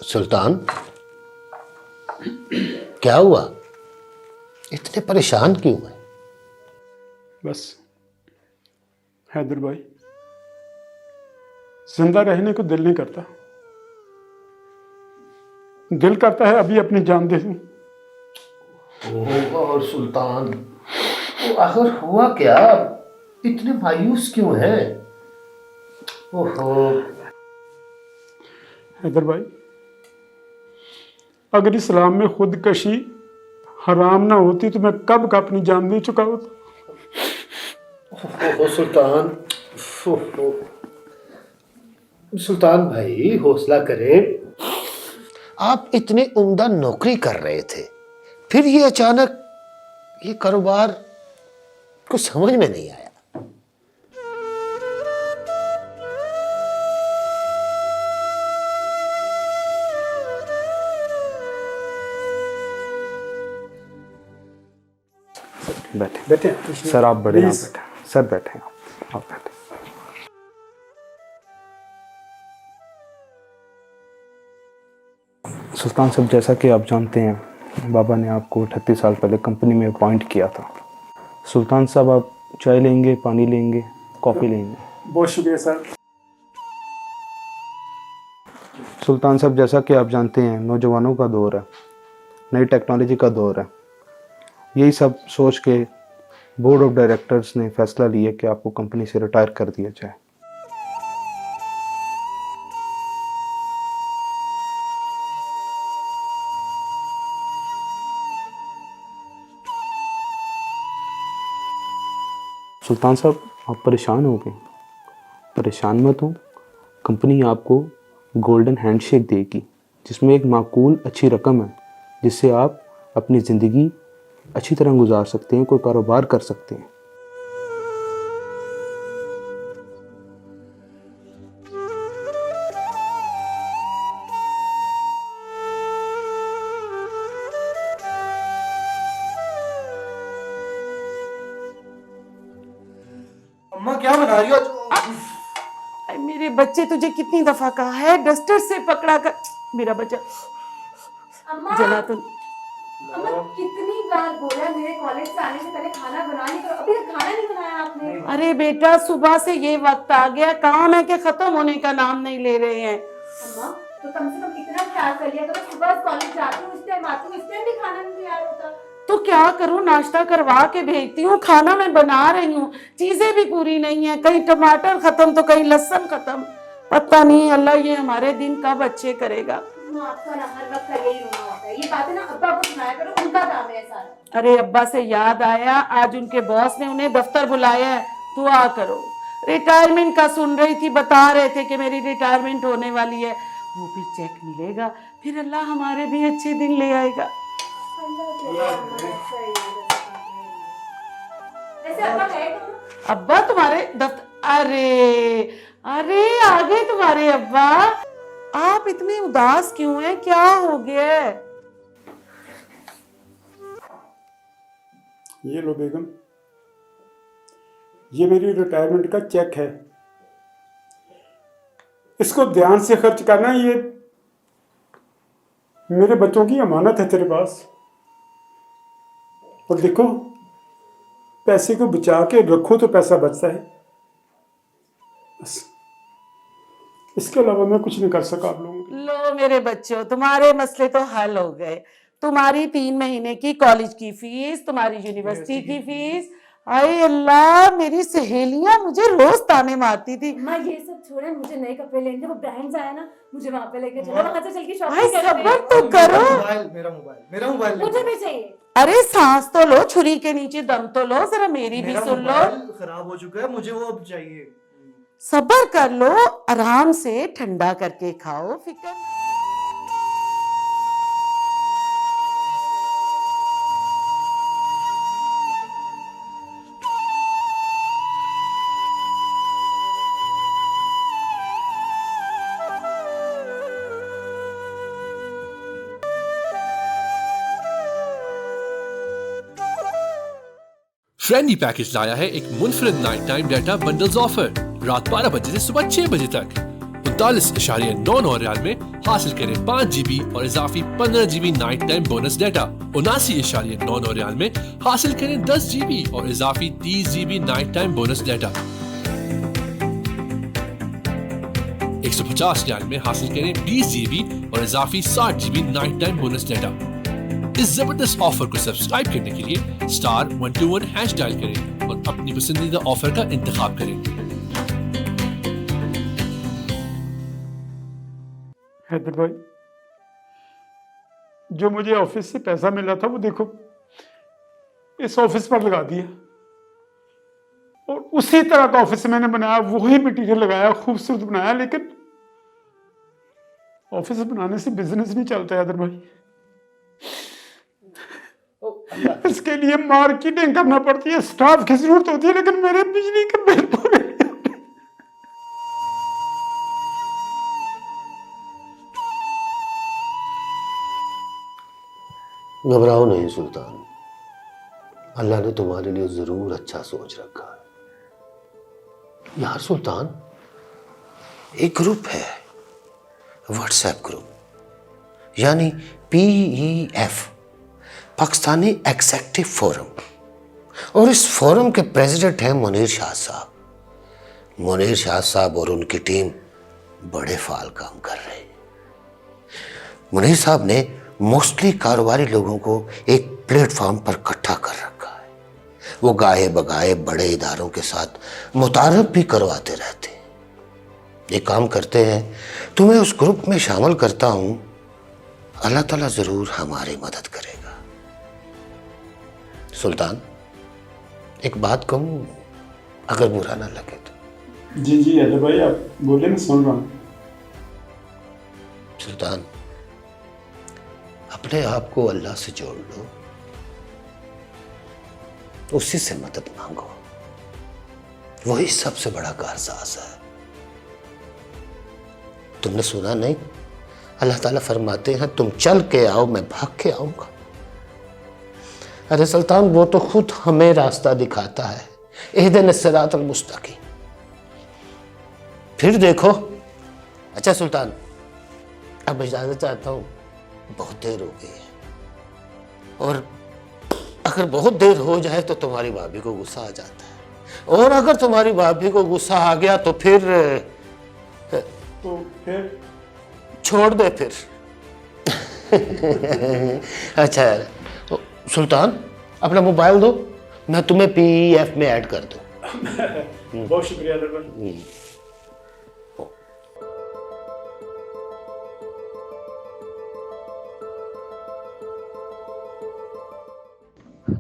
सुल्तान, क्या हुआ? इतने परेशान क्यों है? बस हैदर भाई, जिंदा रहने को दिल नहीं करता। दिल करता है अभी अपनी जान दे दूं। और सुल्तान, तो आखिर हुआ क्या? इतने मायूस क्यों है? ओहो। हैदर भाई, अगर इस्लाम में खुदकशी हराम ना होती तो मैं कब का अपनी जान दे चुका होता। ओहो सुल्तान, ओहो। सुल्तान भाई, हौसला करें। आप इतनी उम्दा नौकरी कर रहे थे, फिर ये अचानक ये कारोबार कुछ समझ में नहीं आया। बैठे बैठे सर, आप बड़े यहाँ प्लीज। बैठे सर, बैठे आप बैठे। सुल्तान साहब, जैसा कि आप जानते हैं, बाबा ने आपको 38 साल पहले कंपनी में अपॉइंट किया था। सुल्तान साहब, आप चाय लेंगे, पानी लेंगे, कॉफ़ी लेंगे? बहुत शुक्रिया सर। सुल्तान साहब, जैसा कि आप जानते हैं, नौजवानों का दौर है, नई टेक्नोलॉजी का दौर है। यही सब सोच के बोर्ड ऑफ डायरेक्टर्स ने फैसला लिया कि आपको कंपनी से रिटायर कर दिया जाए। सुल्तान साहब, आप परेशान हो गए? परेशान मत हो। कंपनी आपको गोल्डन हैंडशेक देगी, जिसमें एक माकूल अच्छी रकम है, जिससे आप अपनी ज़िंदगी अच्छी तरह गुजार सकते हैं, कोई कारोबार कर सकते हैं। अम्मा क्या बना रही हो? अरे मेरे बच्चे, तुझे कितनी दफा कहा है डस्टर से पकड़ा कर। मेरा बच्चा अम्मा, जला तो। अम्मा कितनी बार बोला मेरे कॉलेज से आने से पहले खाना बनाने को, अभी तक खाना नहीं बनाया आपने। अरे बेटा, सुबह से ये वक्त आ गया, काम है कि खत्म होने का नाम नहीं ले रहे हैं। अम्मा तो कम से कम इतना ख्याल कर लिया करो, सुबह कॉलेज जाती हूँ, इस टाइम आती हूँ, इस टाइम भी खाना नहीं तैयार होता। तो क्या करूं, नाश्ता करवा के भेजती हूँ, खाना मैं बना रही हूँ, चीजें भी पूरी नहीं है, कहीं टमाटर खत्म तो कहीं लहसुन खत्म। पता नहीं अल्लाह ये हमारे दिन कब अच्छे करेगा। अम्मा आपका ना हर वक्त का यही रोना होता है। ये बातें ना अब्बा को सुनाया करो, उनका काम है सारा। अरे अब्बा से याद आया, आज उनके बॉस ने उन्हें दफ्तर बुलाया है, दुआ करो। रिटायरमेंट का सुन रही थी, बता रहे थे कि मेरी रिटायरमेंट होने वाली है, वो भी चेक मिलेगा, फिर अल्लाह हमारे भी अच्छे दिन ले आएगा। वैसे अब्बा गए कहाँ? अब्बा तुम्हारे दफ्तर। अरे अरे, आ गए तुम्हारे अब्बा। आप इतने उदास क्यों हैं, क्या हो गया है? ये लो बेगम, ये मेरी रिटायरमेंट का चेक है। इसको ध्यान से खर्च करना। ये मेरे बच्चों की अमानत है तेरे पास। और देखो, पैसे को बचा के रखो तो पैसा बचता है। बस इसके अलावा मैं कुछ नहीं कर सका आप लोगों के। लो मेरे बच्चों, तुम्हारे मसले तो हल हो गए। तुम्हारी 3 महीने की कॉलेज की फीस, तुम्हारी यूनिवर्सिटी की फीस। हाय अल्लाह, मेरी सहेलियां मुझे रोज ताने मारती थी। अम्मा ये सब छोड़े, मुझे नए कपड़े लेंगे, वो ब्रांड्स आया ना, मुझे वहाँ पे लेके चलो, वहाँ से चल के हाय शॉपिंग सब्र तो करो। मेरा मोबाइल मुझे भी चाहिए। अरे सांस तो लो, छुरी के नीचे दम तो लो, जरा मेरी भी सुन लो। खराब हो चुका है, मुझे वो अब चाहिए। सब्र कर लो, आराम से ठंडा करके खाओ, फिक्र नहीं। ट्रेंडी पैकेज लाया है एक मुनफरिद night time data bundles offer, रात 12 बजे से सुबह 6 बजे तक। 49.99 रियाल में हासिल करें 5 GB और इजाफी 15 GB night time bonus data. 79.99 रियाल में हासिल करें 10 GB और इजाफी 30 GB night time bonus data. 150 रियाल में हासिल करें 20 GB और इजाफी 60 GB night time bonus data. इस जबरदस्त ऑफर को सब्सक्राइब करने के लिए *121# डायल करें और अपनी पसंदीदा ऑफर का इंतखाब करें। हैदर भाई, जो मुझे ऑफिस से पैसा मिला था वो देखो इस ऑफिस पर लगा दिया, और उसी तरह का ऑफिस मैंने बनाया, वही मटेरियल लगाया, खूबसूरत बनाया, लेकिन ऑफिस बनाने से बिजनेस नहीं चलता है हैदर भाई। इसके लिए मार्केटिंग करना पड़ती है, स्टाफ की जरूरत होती है, लेकिन मेरे बिजली के बिल पूरे नहीं होते। घबराओ नहीं सुल्तान, अल्लाह ने तुम्हारे लिए जरूर अच्छा सोच रखा है। यार सुल्तान, एक ग्रुप है, व्हाट्सएप ग्रुप, यानी PEF, पाकिस्तानी एग्जेक्टिव फोरम, और इस फोरम के प्रेसिडेंट हैं मुनीर शाह साहब। मुनीर शाह साहब और उनकी टीम बड़े फाल काम कर रहे हैं। मुनीर साहब ने मोस्टली कारोबारी लोगों को एक प्लेटफॉर्म पर इकट्ठा कर रखा है। वो गाए बगाए बड़े इदारों के साथ मुतारफ भी करवाते रहते हैं। ये काम करते हैं, तुम्हें उस ग्रुप में शामिल करता हूं, अल्लाह ताला जरूर हमारी मदद करेगा। सुल्तान, एक बात कहूं, अगर बुरा ना लगे तो। जी जी हैदर भाई, आप बोले, मैं सुन रहा हूँ। सुल्तान, अपने आप को अल्लाह से जोड़ लो, उसी से मदद मांगो, वही सबसे बड़ा कारसाज है। तुमने सुना नहीं, अल्लाह ताला फरमाते हैं तुम चल के आओ, मैं भाग के आऊंगा। अरे सुल्तान, वो तो खुद हमें रास्ता दिखाता है, इहदिन सिरातल मुस्तकीम। फिर देखो। अच्छा सुल्तान, अब इजाजत चाहता हूं, बहुत देर हो गई है, और अगर बहुत देर हो जाए तो तुम्हारी भाभी को गुस्सा आ जाता है, और अगर तुम्हारी भाभी को गुस्सा आ गया तो फिर छोड़ दे फिर। अच्छा सुल्तान, अपना मोबाइल दो, मैं तुम्हें PEF में ऐड कर दूं। बहुत शुक्रिया हैदर भाई।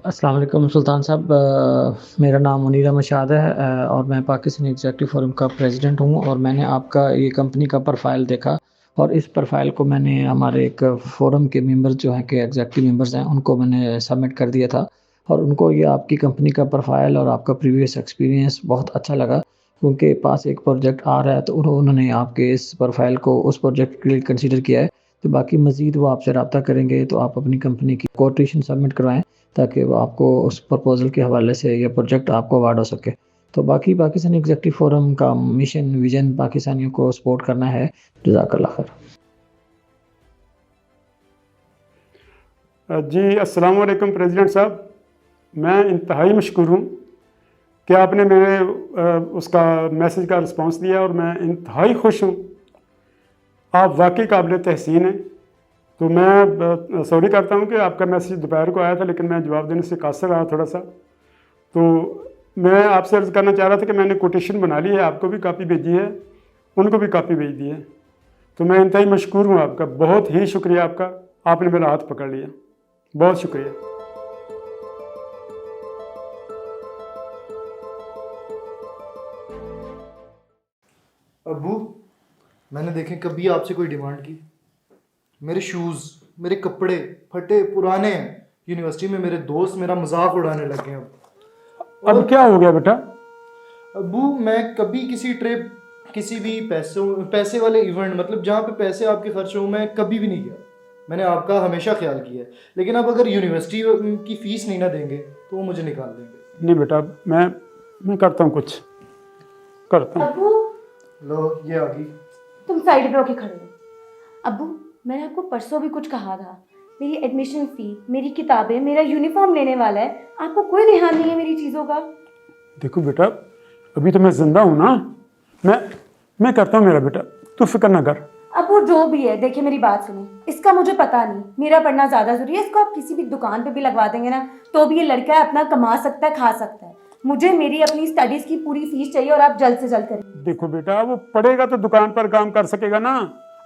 अस्सलाम वालेकुम सुल्तान साहब, मेरा नाम मुनीर अहमद शाद है, और मैं पाकिस्तानी एग्जेक्टिव फोरम का प्रेसिडेंट हूं। और मैंने आपका ये कंपनी का प्रोफाइल देखा, और इस प्रोफाइल को मैंने हमारे एक फोरम के मेंबर्स जो हैं कि एग्जेक्टिव मेंबर्स हैं, उनको मैंने सबमिट कर दिया था, और उनको ये आपकी कंपनी का प्रोफाइल और आपका प्रीवियस एक्सपीरियंस बहुत अच्छा लगा। उनके पास एक प्रोजेक्ट आ रहा है, तो उन्होंने आपके इस प्रोफाइल को उस प्रोजेक्ट के लिए कंसिडर किया है। तो बाकी मज़ीद वो आपसे रब्ता करेंगे, तो आप अपनी कंपनी की कोटेशन सबमिट करवाएं, ताकि वो आपको उस प्रपोजल के हवाले से ये प्रोजेक्ट आपको अवार्ड हो सके। तो बाकी पाकिस्तानी एग्जेक्टिव फोरम का मिशन विजन पाकिस्तानियों को सपोर्ट करना है। जज़ाकल्लाह खैर। जी अस्सलाम वालेकुम प्रेसिडेंट साहब, मैं इंतहाई मशकूर हूँ कि आपने मेरे उसका मैसेज का रिस्पांस दिया, और मैं इंतहाई खुश हूँ। आप वाकई काबिल तहसीन हैं। तो मैं सॉरी करता हूँ कि आपका मैसेज दोपहर को आया था, लेकिन मैं जवाब देने से कासर रहा थोड़ा सा। तो मैं आपसे अर्ज़ करना चाह रहा था कि मैंने कोटेशन बना ली है, आपको भी कापी भेजी है, उनको भी कापी भेज दी है। तो मैं इंतहाई मशकूर हूँ आपका, बहुत ही शुक्रिया आपका, आपने मेरा हाथ पकड़ लिया, बहुत शुक्रिया। अब्बू, मैंने देखे कभी आपसे कोई डिमांड की? मेरे शूज़, मेरे कपड़े फटे पुराने हैं, यूनिवर्सिटी में मेरे दोस्त मेरा मजाक उड़ाने लगे हैं अब क्या हो गया बेटा? अब्बू, मैं कभी किसी ट्रिप, किसी भी पैसे वाले इवेंट, मतलब जहाँ पे पैसे आपके खर्च हो, मैं कभी भी नहीं गया। मैंने आपका हमेशा ख्याल किया है, लेकिन अब अगर यूनिवर्सिटी की फ़ीस नहीं ना देंगे तो वो मुझे निकाल देंगे। नहीं बेटा, मैं करता हूँ, कुछ करता हूँ। अबू, लो ये आ गई। तुम साइड पे होके खड़े हो। अब्बू, मैंने आपको परसों भी कुछ कहा था, मेरी एडमिशन फ़ी, मेरी किताबें, मेरा यूनिफॉर्म लेने वाला है, आपको कोई ध्यान नहीं है मेरी चीज़ों का। देखो बेटा, अभी तो मैं जिंदा हूँ ना, मैं करता हूँ मेरा बेटा, तू फिक्र ना कर। अब वो जो भी है, देखिए मेरी बात सुनिए, इसका मुझे पता नहीं, मेरा पढ़ना ज़्यादा ज़रूरी है। इसको आप किसी भी दुकान पे भी लगवा देंगे ना तो भी ये लड़का अपना कमा सकता है, खा सकता है। मुझे मेरी अपनी स्टडीज़ की पूरी फीस चाहिए और आप जल्द से जल्द करें। देखो बेटा, वो पढ़ेगा तो दुकान पर काम कर सकेगा ना,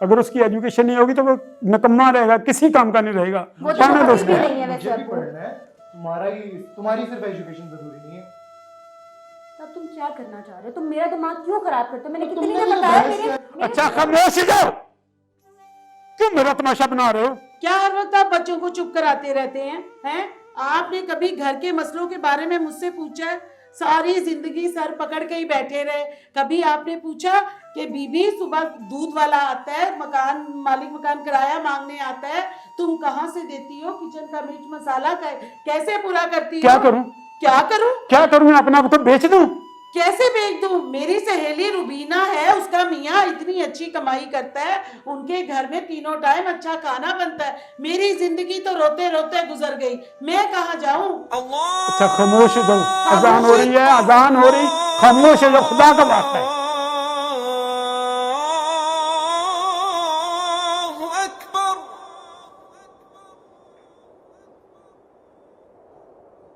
अगर उसकी एजुकेशन नहीं होगी तो वो नकम्मा रहेगा, किसी काम का नहीं रहेगा। वो तो पढ़ने दो कभी भी उसको। नहीं है वैसे मुझे भी अब्बू। पढ़ना है, तुम्हारी सिर्फ एजुकेशन जरूरी नहीं है। तब तुम क्या करना चाह रहे हो? तुम मेरा दिमाग क्यों खराब करते हो? मैंने तो कितनी तुमने बार तो बताया बहस मेरे अच्छा खामोश हो जाओ, क्यों मेरा तमाशा बना रहे हो? क्या हर वक्त आप बच्चों को चुप कराते रहते हैं? आपने कभी घर के मसलों के बारे में मुझसे पूछा है? सारी जिंदगी सर पकड़ के ही बैठे रहे। कभी आपने पूछा कि बीबी सुबह दूध वाला आता है, मकान मालिक मकान किराया मांगने आता है, तुम कहाँ से देती हो? किचन का मिर्च मसाला कैसे पूरा करती हो? क्या करूं? क्या करूं? मैं अपना आप को बेच दूं? कैसे बेच दूं? मेरी सहेली रुबीना है, उसका मियाँ इतनी अच्छी कमाई करता है, उनके घर में तीनों टाइम अच्छा खाना बनता है। मेरी जिंदगी तो रोते रोते गुजर गई, मैं कहाँ जाऊं? अच्छा खामोश हो जाओ, अजान हो रही है, अजान हो रही, खामोश हो जाओ, खुदा का वास्ता है।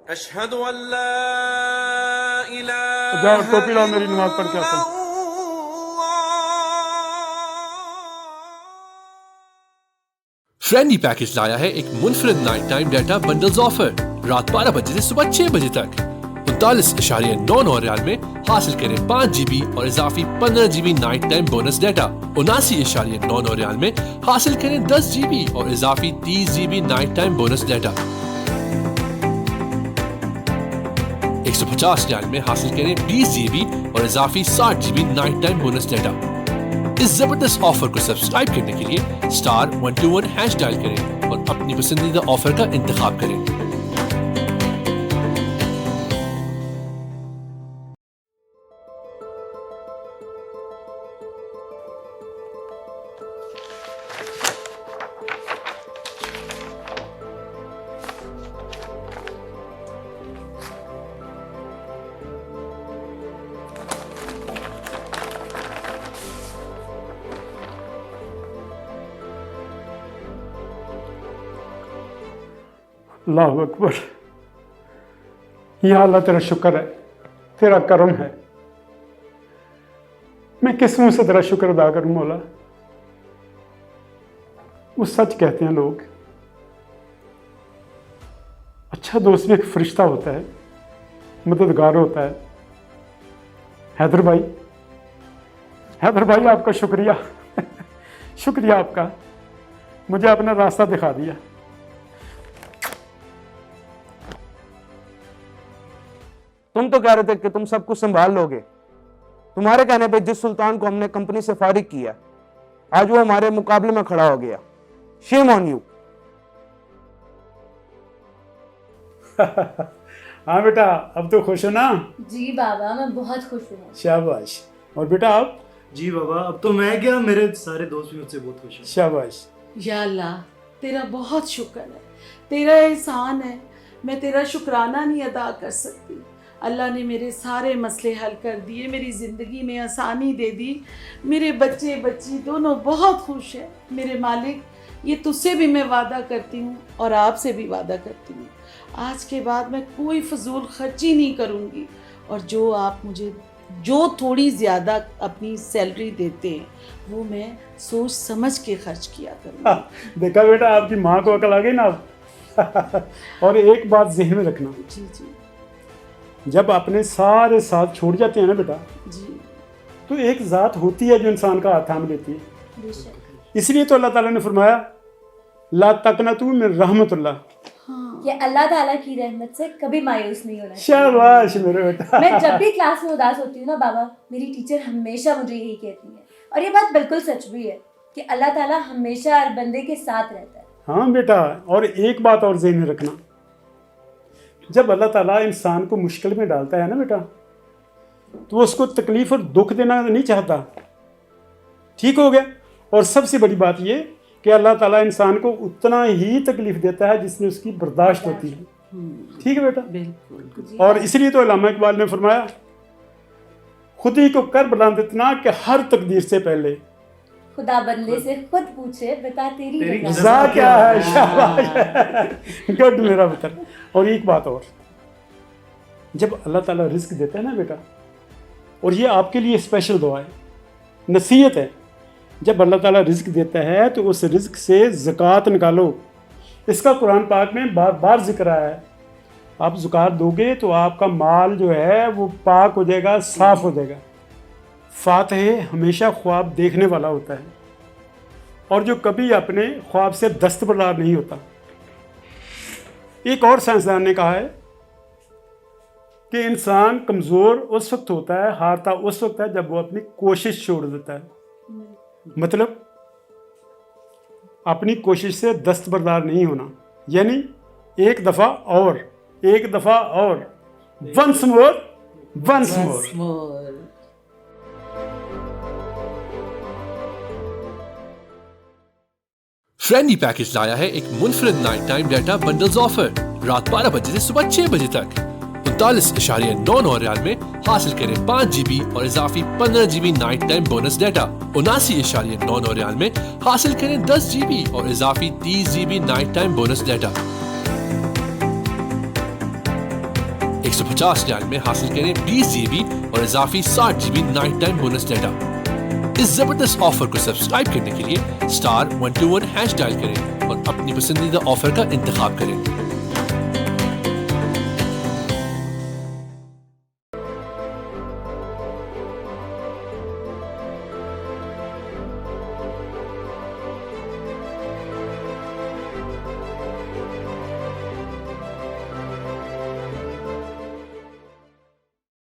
अशहदु अल्ला इलाहा जाओ टोपी लाओ, मेरी नमाज पढ़ के आता हूं। फ्रेंडली पैकेज लाया है एक मुनफरिद night time data bundles offer. रात 12 बजे से सुबह 6 बजे तक 39.99 रियाल में हासिल करें 5 GB और इजाफी 15 GB night time bonus data. 79.99 रियाल में हासिल करें 10 GB और इजाफी 30 GB night time bonus data. 150 रियाल में हासिल करें 20 GB और इजाफी 60 GB night time bonus data. इस जबरदस्त ऑफर को सब्सक्राइब करने के लिए *121# डायल करें और अपनी पसंदीदा ऑफर का इंतखाब करें। अल्लाह अकबर। या अल्लाह तेरा शुक्र है, तेरा करम है, मैं किस मुंह से तेरा शुक्र अदा करूं मौला। वो सच कहते हैं लोग, अच्छा दोस्त भी एक फरिश्ता होता है, मददगार होता है। हैदर भाई आपका शुक्रिया शुक्रिया आपका, मुझे अपना रास्ता दिखा दिया। तुम तो कह रहे थे कि तुम सब कुछ संभाल लोगे। तुम्हारे कहने पे जिस सुल्तान को हमने कंपनी से फारिग किया, आज वो हमारे मुकाबले में खड़ा हो गया। Shame on you. हाँ बेटा, अब तो खुश हो ना? जी बाबा, मैं बहुत खुश हूँ। शाबाश। और बेटा आप? जी बाबा, अब तो मैं क्या, मेरे सारे दोस्त भी मुझसे बहुत खुश हैं। शाबाश। या अल्लाह, तेरा बहुत शुक्र है, तेरा एहसान है, मैं तेरा शुक्राना नहीं अदा कर सकती। अल्लाह ने मेरे सारे मसले हल कर दिए, मेरी ज़िंदगी में आसानी दे दी, मेरे बच्चे बच्ची दोनों बहुत खुश हैं। मेरे मालिक, ये तुझसे भी मैं वादा करती हूँ और आपसे भी वादा करती हूँ, आज के बाद मैं कोई फजूल खर्ची नहीं करूँगी, और जो आप मुझे जो थोड़ी ज़्यादा अपनी सैलरी देते हैं वो मैं सोच समझ के खर्च किया करूँगी। देखा बेटा, आपकी माँ को अकल आ गई ना अब। और एक बात ज़हन में रखना, जी जी जब अपने सारे साथ छोड़ जाते हैं ना बेटा, जी, तो एक ज़ात होती है जो इंसान का हाथ थाम लेती है। बेशक। इसलिए तो अल्लाह ताला ने फरमाया, ला तकनतू मिन रहमतिल्लाह। ये अल्लाह ताला की रहमत से कभी मायूस नहीं होना चाहिए। शाबाश मेरे बेटा। मैं जब भी क्लास में उदास होती हूँ ना बाबा, मेरी टीचर हमेशा मुझे यही कहती है, और ये बात बिल्कुल सच भी है कि अल्लाह ताला हमेशा हर बंदे के साथ रहता है। हाँ बेटा, और एक बात और ज़हन में रखना, जब अल्लाह ताला इंसान को मुश्किल में डालता है ना बेटा, तो उसको तकलीफ और दुख देना नहीं चाहता, ठीक हो गया। और सबसे बड़ी बात ये कि अल्लाह ताला इंसान को उतना ही तकलीफ देता है जिसमें उसकी बर्दाश्त होती है। ठीक है बेटा। बिल्कुल। और इसलिए तो अल्लामा इकबाल ने फरमाया, खुदी को कर बुलंद इतना कि हर तकदीर से पहले खुदा बंदे से खुद पूछे बता तेरी रजा रज़ा क्या है। शाबाश, गुड मेरा पुत्र। और एक बात और, जब अल्लाह ताला रिस्क देता है ना बेटा, और ये आपके लिए स्पेशल दुआ है, नसीहत है, जब अल्लाह ताला रिस्क देता है तो उस रिस्क से ज़कात निकालो। इसका कुरान पाक में बार बार जिक्र आया है। आप ज़कात दोगे तो आपका माल जो है वो पाक हो जाएगा, साफ़ हो जाएगा। फातिह हमेशा ख्वाब देखने वाला होता है और जो कभी अपने ख्वाब से दस्तबरदार नहीं होता। एक और साइंसदान ने कहा है कि इंसान कमज़ोर उस वक्त होता है, हारता उस वक्त है जब वो अपनी कोशिश छोड़ देता है। मतलब अपनी कोशिश से दस्तबरदार नहीं होना, यानी एक दफ़ा और वंस मोर। फ्रेंडली पैकेज लाया है एक मुनफरिद night time data bundles offer. रात 12 बजे से सुबह 6 बजे तक 39.99 रियाल में हासिल करें 5 GB और इजाफी 15 GB night time bonus data. 79.99 रियाल में हासिल करें 10 GB और इजाफी 30 GB night time bonus data. 150 रियाल में हासिल करें 20 GB और इजाफी 60 GB night time bonus data. इस जबरदस्त ऑफर को सब्सक्राइब करने के लिए *121# डायल करें और अपनी पसंदीदा ऑफर का इंतखाब करें।